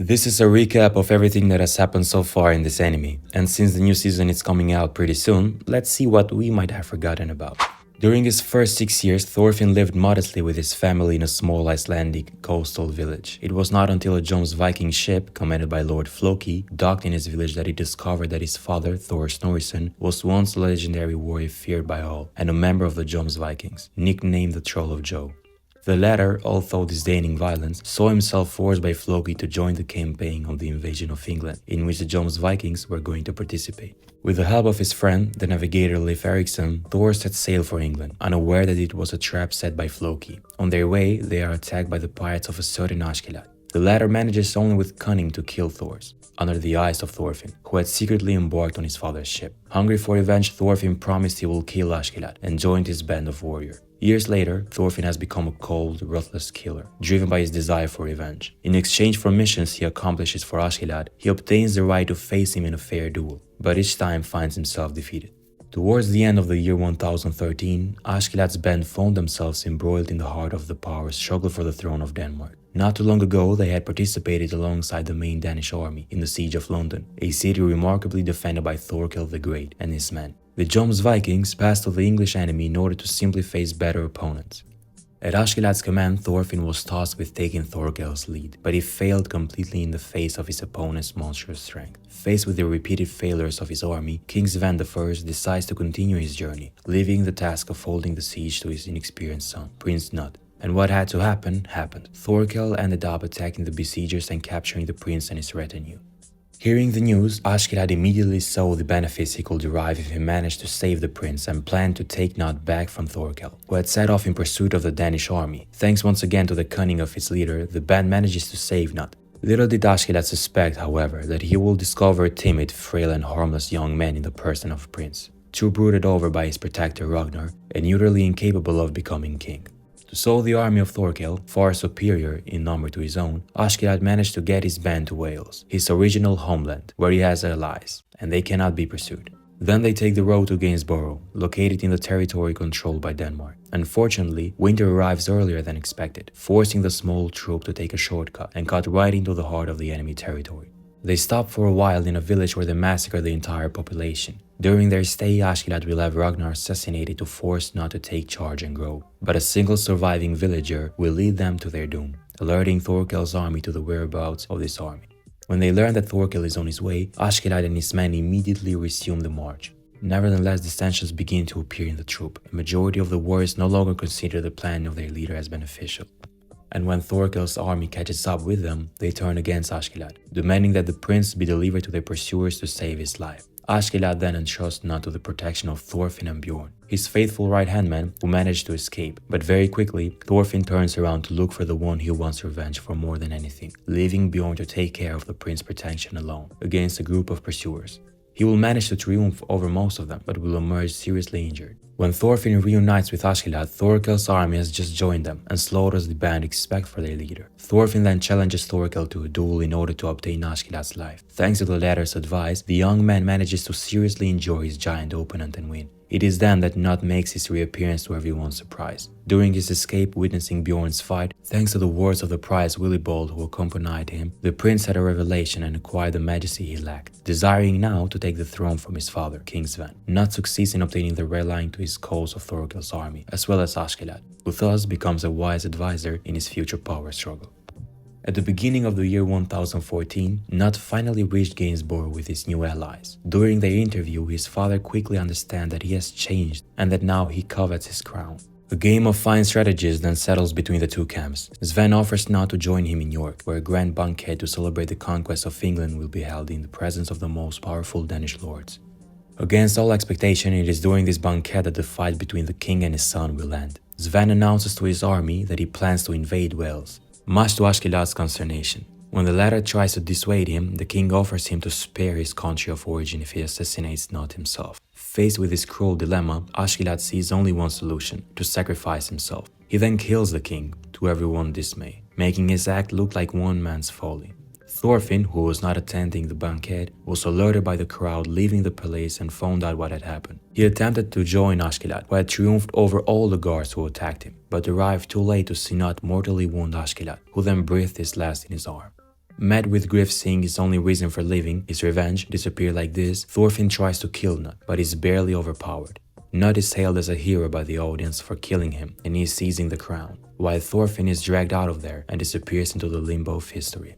This is a recap of everything that has happened so far in this anime, and since the new season is coming out pretty soon, let's see what we might have forgotten about. During his first 6 years, Thorfinn lived modestly with his family in a small Icelandic coastal village. It was not until a Jones Viking ship, commanded by Lord Floki, docked in his village that he discovered that his father, Thor Snorrisson, was once a legendary warrior feared by all, and a member of the Jones Vikings, nicknamed the Troll of Joe. The latter, although disdaining violence, saw himself forced by Floki to join the campaign of the invasion of England, in which the Jones Vikings were going to participate. With the help of his friend, the navigator Leif Erikson, Thor set sail for England, unaware that it was a trap set by Floki. On their way, they are attacked by the pirates of a certain Askeladd. The latter manages only with cunning to kill Thors, under the eyes of Thorfinn, who had secretly embarked on his father's ship. Hungry for revenge, Thorfinn promised he will kill Askeladd and joined his band of warriors. Years later, Thorfinn has become a cold, ruthless killer, driven by his desire for revenge. In exchange for missions he accomplishes for Askeladd, he obtains the right to face him in a fair duel, but each time finds himself defeated. Towards the end of the year 1013, Askeladd's band found themselves embroiled in the heart of the power struggle for the throne of Denmark. Not too long ago, they had participated alongside the main Danish army in the siege of London, a city remarkably defended by Thorkel the Great and his men. The Jones Vikings passed to the English enemy in order to simply face better opponents. At Askeladd's command, Thorfinn was tasked with taking Thorkel's lead, but he failed completely in the face of his opponent's monstrous strength. Faced with the repeated failures of his army, King Sven I decides to continue his journey, leaving the task of holding the siege to his inexperienced son, Prince Nudd. And what had to happen, happened. Thorkel ended up attacking the besiegers and capturing the prince and his retinue. Hearing the news, Askeladd immediately saw the benefits he could derive if he managed to save the prince and planned to take Nudd back from Thorkel, who had set off in pursuit of the Danish army. Thanks once again to the cunning of its leader, the band manages to save Nudd. Little did Askeladd suspect, however, that he will discover a timid, frail and harmless young man in the person of Prince, too brooded over by his protector Ragnar, and utterly incapable of becoming king. To solve the army of Thorkel, far superior in number to his own, Askeladd managed to get his band to Wales, his original homeland, where he has allies, and they cannot be pursued. Then they take the road to Gainsborough, located in the territory controlled by Denmark. Unfortunately, winter arrives earlier than expected, forcing the small troop to take a shortcut and cut right into the heart of the enemy territory. They stop for a while in a village where they massacre the entire population. During their stay, Askeladd will have Ragnar assassinated to force Nudd to take charge and grow. But a single surviving villager will lead them to their doom, alerting Thorkel's army to the whereabouts of this army. When they learn that Thorkel is on his way, Askeladd and his men immediately resume the march. Nevertheless, dissensions begin to appear in the troop. A majority of the warriors no longer consider the plan of their leader as beneficial. And when Thorkel's army catches up with them, they turn against Askeladd, demanding that the prince be delivered to their pursuers to save his life. Askeladd then entrusts Nudd to the protection of Thorfinn and Bjorn, his faithful right-hand man who managed to escape. But very quickly, Thorfinn turns around to look for the one he wants revenge for more than anything, leaving Bjorn to take care of the prince's protection alone, against a group of pursuers. He will manage to triumph over most of them, but will emerge seriously injured. When Thorfinn reunites with Askeladd, Thorkel's army has just joined them and slaughters the band expect for their leader. Thorfinn then challenges Thorkel to a duel in order to obtain Askeladd's life. Thanks to the latter's advice, the young man manages to seriously injure his giant opponent and win. It is then that Nudd makes his reappearance to everyone's surprise. During his escape witnessing Bjorn's fight, thanks to the words of the priest Willibald who accompanied him, the prince had a revelation and acquired the majesty he lacked, desiring now to take the throne from his father, King Sven. Nudd succeeds in obtaining the rallying to his cause of Thorkel's army, as well as Askeladd, who thus becomes a wise advisor in his future power struggle. At the beginning of the year 1014, Nudd finally reached Gainsborough with his new allies. During their interview, his father quickly understands that he has changed and that now he covets his crown. A game of fine strategies then settles between the two camps. Sven offers Nudd to join him in York, where a grand banquet to celebrate the conquest of England will be held in the presence of the most powerful Danish lords. Against all expectation, it is during this banquet that the fight between the king and his son will end. Sven announces to his army that he plans to invade Wales, much to Askeladd's consternation. When the latter tries to dissuade him, the king offers him to spare his country of origin if he assassinates Nudd himself. Faced with this cruel dilemma, Askeladd sees only one solution: to sacrifice himself. He then kills the king, to everyone's dismay, making his act look like one man's folly. Thorfinn, who was not attending the banquet, was alerted by the crowd leaving the palace and found out what had happened. He attempted to join Askeladd, who had triumphed over all the guards who attacked him, but arrived too late to see Nudd mortally wound Askeladd, who then breathed his last in his arm. Mad with grief seeing his only reason for living, his revenge, disappear like this, Thorfinn tries to kill Nut, but is barely overpowered. Nut is hailed as a hero by the audience for killing him, and he is seizing the crown, while Thorfinn is dragged out of there and disappears into the limbo of history.